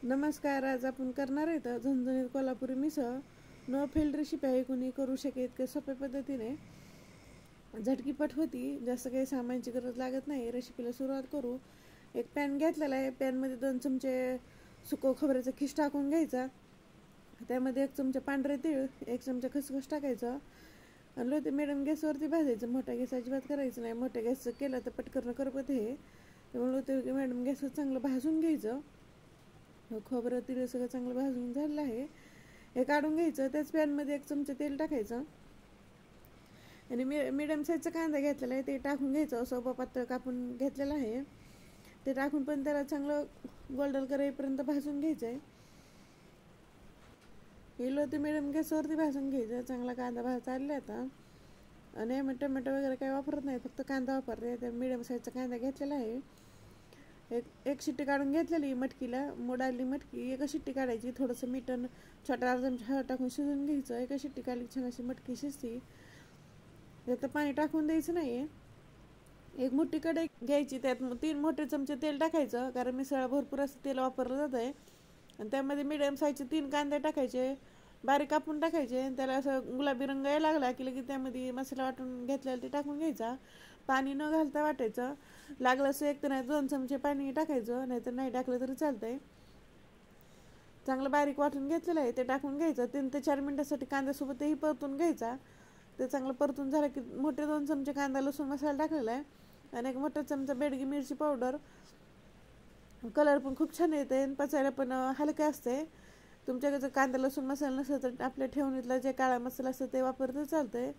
नमस्कार. आज आपण करणार आहे तर झणझणीत कोल्हापुरी मिसळ. नो फेल्ड रेसिपी आहे, कुणी करू शकेल इतक्या सोप्या पद्धतीने. झटकीपट होती, जास्त काही सामानाची गरज लागत नाही. रेसिपीला सुरुवात करू. एक पॅन घेतलेला आहे. पॅनमध्ये 2 चमचे सुकं खोबऱ्याचा खीस टाकून घ्यायचा. त्यामध्ये 1 चमचा पांढरे तीळ, 1 चमचा खसखस टाकायचं आणि लो ते मिडियम गॅसवरती भाजायचं. मोठ्या गॅस अजिबात करायचं नाही. मोठ्या गॅसचं केलं तर पटकन करपत हे. त्यामुळे ते मिडियम गॅसवर चांगलं भाजून घ्यायचं. खोबरं तीळ सगळं चांगलं भाजून झालेलं आहे. हे काढून घ्यायचं. त्याच पॅनमध्ये 1 चमचा तेल टाकायचं आणि मिडियम साईजचा कांदा घेतलेला आहे ते टाकून घ्यायचं. सोपा पातळ कापून घेतलेला आहे ते टाकून पण त्याला चांगलं गोल्डन करेपर्यंत भाजून घ्यायचं आहे. हे लो ते मिडियम गॅसवरती भाजून घ्यायचं. चांगला कांदा भाजता आलेला आता. आणि टोमॅटो वगैरे काही वापरत नाही, फक्त कांदा वापरते. त्या मिडियम साईजचा कांदा घेतलेला आहे. एक शिट्टी काढून घेतलेली मटकीला. मोड आली मटकी, एक शिट्टी काढायची. थोडंसं मीठ आणि छोटा चमचा हळद टाकून शिजवून घ्यायचं. एक शिट्टी काढली छान अशी मटकी शिजती. त्यात पाणी टाकून द्यायचं नाही. एक मोठी कढई घ्यायची, त्यात 3 मोठे चमचे तेल टाकायचं, कारण मिसळला भरपूर असं तेल वापरलं जात आहे. आणि त्यामध्ये मिडियम साईजचे 3 कांदे टाकायचे, बारीक कापून टाकायचे. आणि त्याला असं गुलाबी रंग यायला लागला की लगेच त्यामध्ये मसाला वाटून घेतलेला ते टाकून घ्यायचा. पाणी न घालता वाटायचं. लागलं असं 1 तर नाही 2 चमचे पाणी टाकायचं, नाहीतर नाही टाकलं तरी चालतंय. चांगलं बारीक वाटून घेतलेलं आहे ते टाकून घ्यायचं. 3 ते 4 मिनिटासाठी कांद्यासोबतही परतून घ्यायचा. ते चांगलं परतून झालं की मोठे 2 चमचे कांदा लसूण मसाला टाकलेला आहे आणि 1 मोठा चमचा बेडगी मिरची पावडर. कलर पण खूप छान येते आणि पचायला पण हलके असते. तुमच्याकडे जर कांदा लसूण मसाला नसेल तर आपल्या ठेवणीतला जे काळा मसाला असतो ते वापरतं चालतंय.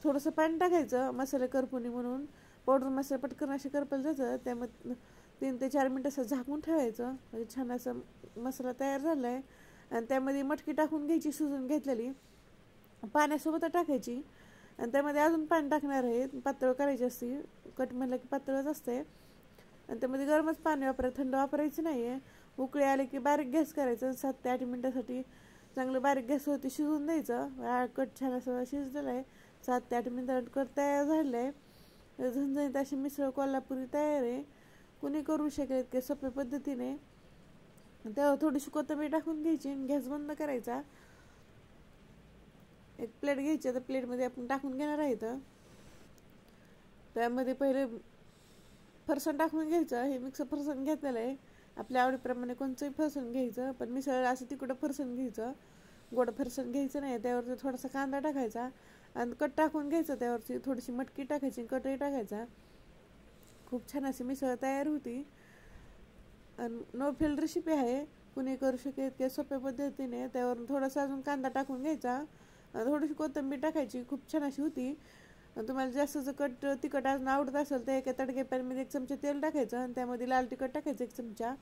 थोडंसं पाणी टाकायचं मसाले करपुनी म्हणून. पावडर मसाला पटकन असे करपलं जातं. त्यामध्ये 3 ते 4 मिनिटं असं झाकून ठेवायचं. म्हणजे छान असा मसाला तयार झाला आहे. आणि त्यामध्ये मटकी टाकून घ्यायची शिजून घेतलेली, पाण्यासोबत टाकायची. आणि त्यामध्ये अजून पाणी टाकणार आहे, पातळ करायची असते. कट म्हणलं की पातळच असते. आणि त्यामध्ये गरमच पाणी वापरायचं, थंड वापरायचं नाही आहे. उकळी आले की बारीक गॅस करायचं. 7 ते 8 मिनिटासाठी चांगलं बारीक गॅसवरती शिजवून द्यायचं. कट छान असं शिजलेलं आहे. 7 ते 8 मिनिटात कट तयार झालेलं आहे. झणझणीत अशी मिसळ कोल्हापुरी तयार आहे. कुणी करू शकेल इतक्या सोप्या पद्धतीने. त्यावर थोडीशी कोथिंबीर टाकून घ्यायची आणि गॅस बंद करायचा. एक प्लेट घ्यायची. तर प्लेटमध्ये आपण टाकून घेणार आहेत. त्यामध्ये पहिले फरसाण टाकून घ्यायचं. हे मिक्स फरसाण घेतलेलं आहे. आपल्या आवडीप्रमाणे कोणचंही फरसाण घ्यायचं, पण मिसळ असं तिकडं फरसाण घ्यायचं, गोड फरसाण घ्यायचं नाही. त्यावरती थोडासा कांदा टाकायचा आणि कट टाकून घ्यायचं. त्यावरती थोडीशी मटकी टाकायची, कटही टाकायचा. खूप छान अशी मिसळ तयार होती. आणि नो फेल्ड रेसिपी आहे, कुणी करू शकेल इतक्या सोप्या पद्धतीने. त्यावरून थोडासा अजून कांदा टाकून घ्यायचा, थोडीशी कोथिंबीर टाकायची. खूप छान अशी होती. तुम्हाला जास्त जर तिखट अजून आवडत असेल तर एका तडक्या पॅनमध्ये 1 चमचा तेल टाकायचं आणि त्यामध्ये लाल तिखट टाकायचं 1 चमचा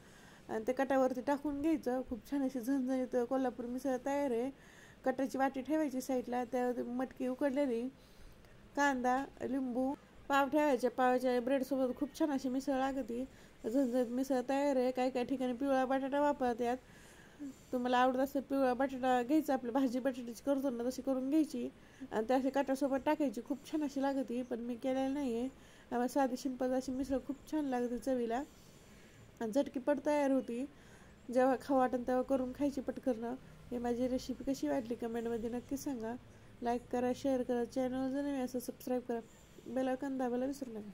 आणि ते कटावरती टाकून घ्यायचं. खूप छान अशी झणझणीत कोल्हापुरी मिसळ तयार आहे. कटाची वाटी ठेवायची साईडला, त्यावर मटकी उकडलेली, कांदा, लिंबू, पाव ठेवायचे. पावाच्या ब्रेडसोबत खूप छान अशी मिसळ लागते. झणझणीत मिसळ तयार आहे. काही ठिकाणी पिवळा बटाटा वापरतात. तुम्हाला आवडत असेल पिवळा बटाटा घ्यायचा, आपली भाजी बटाट्याची करतो ना तशी करून घ्यायची आणि त्या अशी काटासोबत टाकायची. खूप छान अशी लागते, पण मी केलेली नाही आहे. आम्हाला साधी सिंपल अशी मिसळ खूप छान लागते चवीला आणि झटकीपट तयार होती. जेव्हा खाऊ वाटेल तेव्हा करून खायची पटकन. हे माझी रेसिपी कशी वाटली कमेंटमध्ये नक्की सांगा. लाईक करा, शेअर करा. चॅनल जर नवीन असं सबस्क्राईब करा. बेल आयकॉन दाबायला विसरू नका.